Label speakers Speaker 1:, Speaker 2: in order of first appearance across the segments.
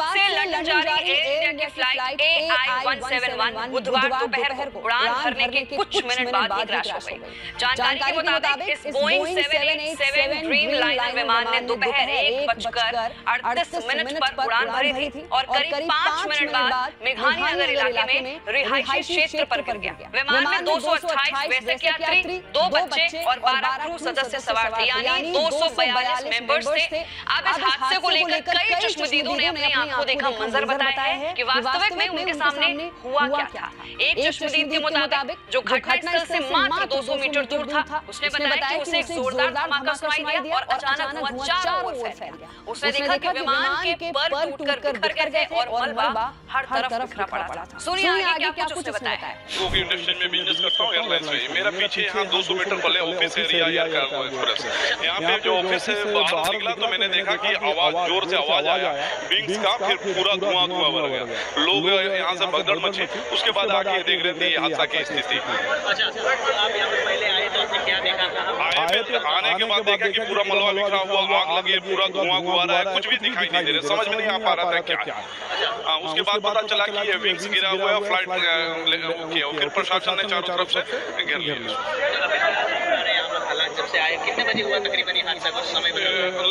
Speaker 1: से लंदन जा रही एयर इंडिया की फ्लाइट AI-171 बुधवार दोपहर को उड़ान भरने के कुछ मिनट बाद ही क्रैश हो गई। जानकारी के मुताबिक इस बोइंग 787 ड्रीम लाइनर विमान ने दोपहर 1:38 पर उड़ान भरी थी और करीब 5 मिनट बाद मेघानी नगर इलाके में रिहायशी क्षेत्र पर गिर गया। विमान में 228 बेसिक यात्री, 2 बच्चे और 12 क्रू सदस्य सवार थे, यानी 242 मेंबर्स थे। अब इस हादसे को लेकर कई चश्मदीदों ने अपनी आंखों देखा मंजर बताया है कि वास्तविक में उनके सामने हुआ क्या था। एक चश्मदीद के मुताबिक, जो घटनास्थल से मात्र 200 मीटर दूर था, उसने बताया कि उसे एक जोरदार धमाका सुनाई दिया और अचानक धुआं चारों ओर फैल गया। उसने देखा कि विमान के पर टूटकर बिखर गए थे और मलबा हर तरफ बिखरा पड़ा था। सुनिए आगे क्या कुछ उसने बताया है।
Speaker 2: मूवी इंडस्ट्री में बिजनेस करता हूँ एयरलाइंस में। मेरा पीछे यहाँ 200 मीटर पहले ऑफिस एरिया यहाँ पे जो ऑफिस से बाहर निकला तो मैंने देखा कि आवाज जोर से आवाज आया विंग्स का, फिर पूरा धुआं भर गया, लोग यहाँ से भगदड़ मची। उसके बाद आके देख रहे थे हादसा की स्थिति।
Speaker 3: अच्छा, आप यहाँ पे पहले आए तो आपने क्या देखा था?
Speaker 2: आने के बाद देखा कि पूरा मलबा बिखरा हुआ, आग लगी है, पूरा धुआं रहा है, कुछ भी दिखाई नहीं दे रहा, समझ में नहीं आ पा रहा था क्या। उसके बाद पता चला कि ये विंग्स गिरा हुआ है, फ्लाइट फिर प्रशासन ने चारों तरफ से घेर लिया।
Speaker 3: जब से आए कितने बजे हुआ तकरीबन ये हादसा? कुछ समय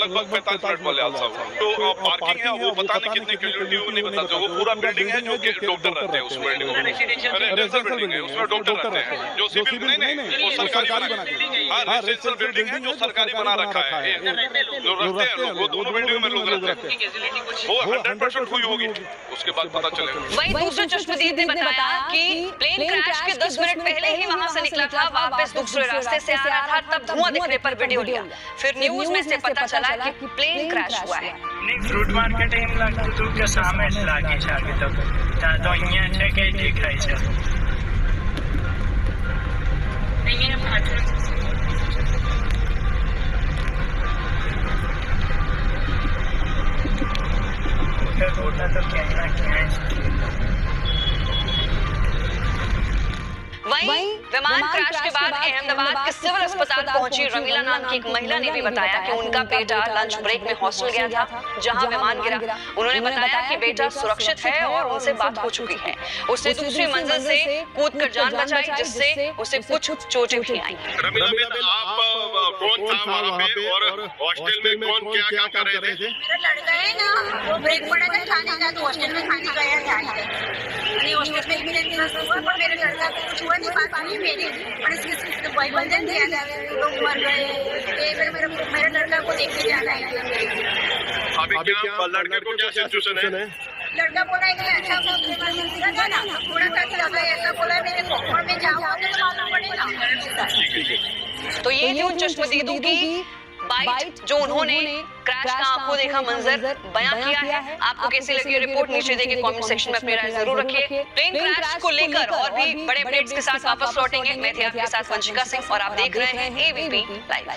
Speaker 2: लगभग 45 मिनट वाले हादसा हुआ। तो पार्किंग है वो पता नहीं कितने किलोमीटर नहीं पता, वो पूरा बिल्डिंग है जो डॉक्टर रहते हैं उस बिल्डिंग में। रेजिडेंशियल बिल्डिंग है, उसमें डॉक्टर रहते हैं जो सिविल नहीं वो सरकारी बना है। हाँ, रेजिडेंशियल बिल्डिंग है जो सरकारी बना रखा है। जो रहते हैं लोग, वो दोनों बिल्डिंग में लोग रहते हैं, वो 100% हुई होगी। उसके बाद पता चलेगा।
Speaker 1: वहीं दूसरे चश्मदीद ने बताया कि प्लेन क्रैश के 10 मिनट पहले ही वहां से निकला था, वापस दूसरे रास्ते से आ रहा था, तब धुआं दिखने पर वीडियो लिया। फिर न्यूज में से पता चला कि प्लेन क्रैश हुआ है।
Speaker 4: फ्रूट मार्केट એમ લાગતું હતું કે સામે જ લાગી છે આગળ તો અહીંયા છે કે દેખાય છે અહીંયા પાછળ મોટા તો ક્યાંય ક્યાંય
Speaker 1: वहीं विमान क्रैश के बाद अहमदाबाद के सिविल अस्पताल पहुंची रमीला नाम की एक महिला ने भी बताया कि उनका बेटा लंच ब्रेक में हॉस्टल गया था जहां विमान गिरा। उन्होंने बताया कि बेटा सुरक्षित है और उनसे बात हो चुकी है। उसने दूसरी मंजिल से कूदकर जान बचाई, जिससे उसे कुछ चोटें भी आई।
Speaker 2: रमीला बेटा, आप कौन था वहाँ पे और हॉस्टल में कौन क्या क्या कर रहे थे?
Speaker 5: मेरा लड़का है ना, वो ब्रेक पड़ा था खाने का, तो हॉस्टल में खाने गया था। हॉस्टल में भी नहीं हुआ, पर मेरे लड़का को कुछ हुआ नहीं, बात नहीं मेरी। और इसके भाई बंधन दिया था, लोग मर गए, मेरे लड़का को देखने जाना है।
Speaker 2: अभी क्या लड़के को क्या सिचुएशन है?
Speaker 5: लड़का बोला है कि अच्छा था ना, थोड़ा सा लगा, ऐसा बोला मेरे कोखर में जाऊंगा तो मालूम पड़ेगा।
Speaker 1: तो ये थी उन चश्मदीदों की बाइट जो उन्होंने क्रैश का आंखों देखा मंजर बयां किया है। आपको कैसी लगी रिपोर्ट नीचे देके कमेंट सेक्शन में अपनी राय जरूर रखिए। प्लेन क्रैश को लेकर और भी बड़े अपडेट्स के साथ वापस लौटेंगे। मैं थी आपके साथ वंशिका सिंह और आप देख रहे हैं ABP लाइव।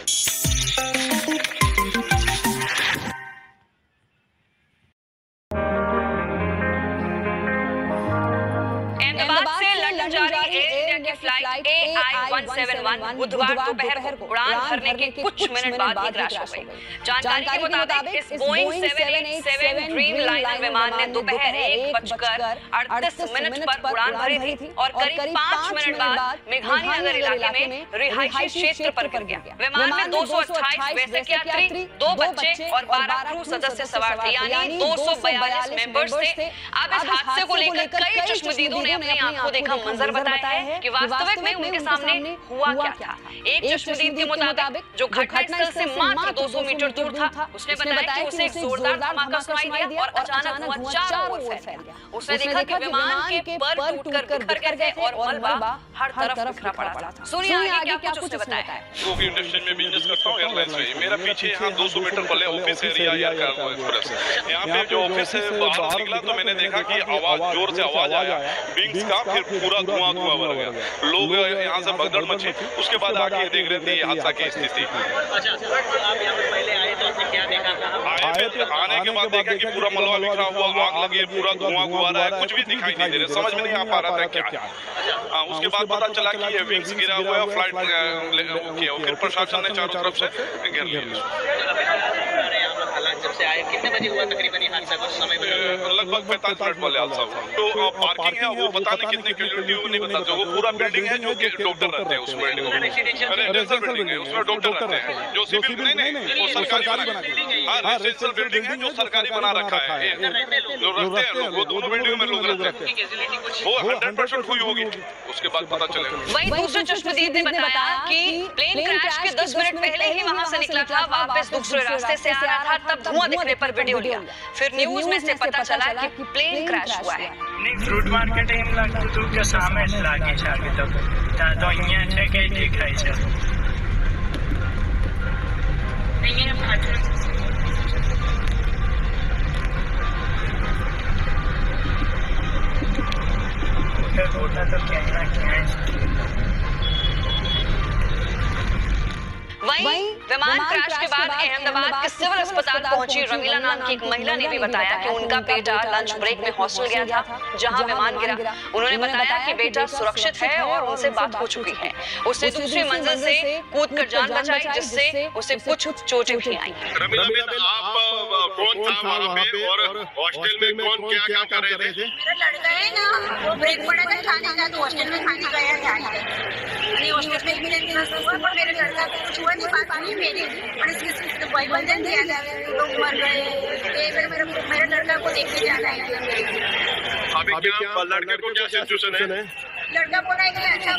Speaker 1: अहमदाबाद से लंदन जा रही एयर इंडिया की फ्लाइट AI-171 बुधवार दोपहर को उड़ान भरने के कुछ मिनट बाद ही क्रैश हो गई। जानकारी के मुताबिक इस बोइंग 787 ड्रीम लाइनर विमान ने दोपहर 1:38 पर उड़ान भरी थी और करीब 5 मिनट बाद मेघानी नगर इलाके में रिहायशी क्षेत्र पर गिर गया। विमान में 228 बेसिक यात्री, 2 बच्चे और 12 क्रू सदस्य सवार थे, यानी 242 मेंबर्स थे। अब इस हादसे को लेकर कई चश्मदीदों ने अपनी आंखों देखा मंजर बताया है कि वास्तविक में उनके सामने हुआ क्या था। एक चश्मदीद के मुताबिक, जो घटनास्थल से मात्र 200 मीटर दूर था, उसने बताया कि उसे एक जोरदार धमाका सुनाई दिया और अचानक धुआं चारों ओर फैल गया। उसने देखा कि विमान के पर टूटकर बिखर गए थे और मलबा हर तरफ बिखरा पड़ा था। सुनिए आगे क्या कुछ उसने बताया है।
Speaker 2: मूवी इंडस्ट्री में बिजनेस करता हूँ एयरलाइंस में। मेरा पीछे यहाँ 200 मीटर पहले ऑफिस एरिया यहाँ पे जो ऑफिस से बाहर निकला तो मैंने देखा कि आवाज जोर से आवाज आया विंग्स का, फिर पूरा धुआं भर गया, लोग यहाँ से भगदड़ मची। उसके बाद आके देख रहे थे हादसा की स्थिति।
Speaker 3: अच्छा, आप यहाँ पे पहले आए तो आपने क्या देखा था?
Speaker 2: आने के बाद देखा कि पूरा मलबा बिखरा हुआ, आग लगी है, पूरा धुआं रहा है, कुछ भी दिखाई नहीं दे रहा, समझ में नहीं आ पा रहा था क्या। उसके बाद पता चला कि ये विंग्स गिरा हुआ है, फ्लाइट फिर प्रशासन ने चारों तरफ से घेर लिया।
Speaker 3: जब से आए कितने बजे बजे हुआ तकरीबन ये हादसा, कुछ समय बता?
Speaker 2: लगभग 45 मिनट वाले हादसा हुआ। जो पार्किंग है वो पता नहीं कितने किलोमीटर नहीं बता, जो पूरा बिल्डिंग है जो डॉक्टर रहते हैं उस बिल्डिंग में, रेजिडेंशियल बिल्डिंग है उसमें डॉक्टर रहते हैं। जो सिविल नहीं वो सरकारी बना हाँ रेजिडेंशियल बिल्डिंग है जो सरकारी बना रखा है, जो रहते हैं लोग, वो दोनों बिल्डिंग में लोग रहते हैं, वो 100% हुई होगी, उसके बाद पता चलेगा।
Speaker 1: वहीं दूसरे चश्मदीद ने बताया कि प्लेन क्रैश के 10 मिनट पहले ही वहां से निकला था, वापस दूसरे रास्ते से आ रहा था, तब धुआं दिखने पर वीडियो लिया। फिर न्यूज में से पता चला कि प्लेन क्रैश हुआ है।
Speaker 4: फ्रूट मार्केट એમ લાગતું હતું કે સામે જ લાગી છે આવી તો તો અહીંયા છે કે દેખાય છે અહીંયા પાછળ ફોટા તો ક્યાંય ક્યાંય
Speaker 1: वहीं विमान क्रैश के बाद अहमदाबाद के सिविल अस्पताल पहुंची रमीला नाम की एक महिला ने भी बताया कि उनका बेटा लंच ब्रेक में हॉस्टल गया था जहां विमान गिरा। उन्होंने बताया कि बेटा सुरक्षित है और उनसे बात हो चुकी है। उसने दूसरी मंजिल से कूदकर जान बचाई, जिससे उसे कुछ चोटें भी आई।
Speaker 2: रमीला बेटा, आप कौन था वहाँ पे और हॉस्टल में कौन क्या काम कर रहे थे?
Speaker 5: मेरा लड़का है ना, वो ब्रेक पड़ा था खाने का, तो हॉस्टल में खाने गया था। हॉस्टल में भी हुआ, पर मेरे लड़का को कुछ हुआ नहीं, बात नहीं मेरी, और इसके भाई बंधन दिया था, लोग मर गए। मेरे लड़का को देखने जाना है।
Speaker 2: अभी क्या लड़के को क्या सिचुएशन है?
Speaker 5: लड़का बोला है कि अच्छा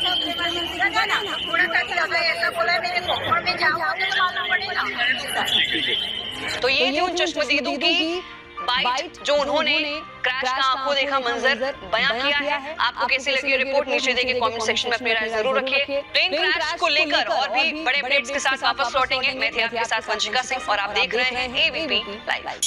Speaker 5: ना थोड़ा सा लगा, ऐसा बोला मेरे को, और मैं जाऊँगा तो मालूम पड़ेगा।
Speaker 1: तो ये थी उन चश्मदीदों की बाइट जो उन्होंने क्रैश का आंखों देखा मंजर बयां किया है। आपको कैसी लगी ये रिपोर्ट नीचे देके कमेंट सेक्शन में अपनी राय जरूर रखिए। प्लेन क्रैश को लेकर और भी बड़े अपडेट्स के साथ वापस लौटेंगे। मैं थी आपके साथ वंशिका सिंह और आप देख रहे हैं ABP लाइव।